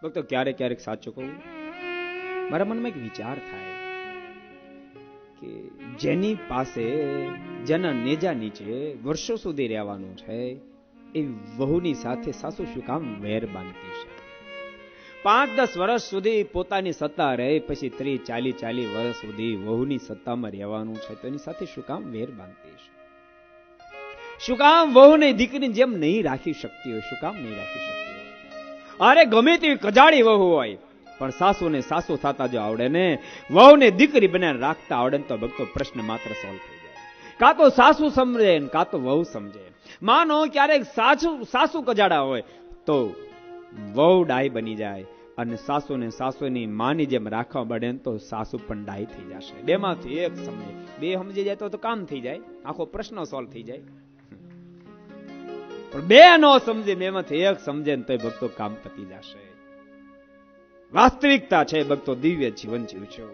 ભક્તો ક્યારેક ક્યારેક સાચું કહું, મારા મનમાં એક વિચાર થાય કે જેની પાસે જેના નેજા નીચે વર્ષો સુધી રહેવાનું છે એ વહુની સાથે સાસુ શું કામ વેર બાંધતી છે? 5-10 વર્ષ સુધી પોતાની સત્તા રહે, પછી 30-40 વર્ષ સુધી વહુની સત્તામાં રહેવાનું છે તો એની સાથે શું કામ વેર બાંધતી છે? શું કામ વહુને દીકરીની જેમ નહીં રાખી શકતી હોય? શું કામ નહીં રાખી શકતી હોય? અરે ગમે તેવી કજાળી વહુ હોય પણ સાસુને સાસુ થતા જો આવડે ને, વહુને દીકરી બનાવીને રાખતા આવડે ને, તો ભક્તો પ્રશ્ન માત્ર સોલ્વ થઈ જાય. કાં તો સાસુ સમજે ને કાં તો વહુ સમજે. માનો ક્યારેક સાસુ કજાડા હોય તો વહુ ડાય બની જાય, અને સાસુને સાસુની માની જેમ રાખવા પડે ને તો સાસુ પણ ડાય થઈ જશે. બેમાંથી એક સમજે, બે સમજી જાય તો કામ થઈ જાય, આખો પ્રશ્ન સોલ્વ થઈ જાય. પણ બે નો સમજે, બેમાંથી એક સમજે ને તો ભક્તો કામ પતી જશે. વાસ્તવિકતા છે ભક્તો, દિવ્ય જીવન જીવશો.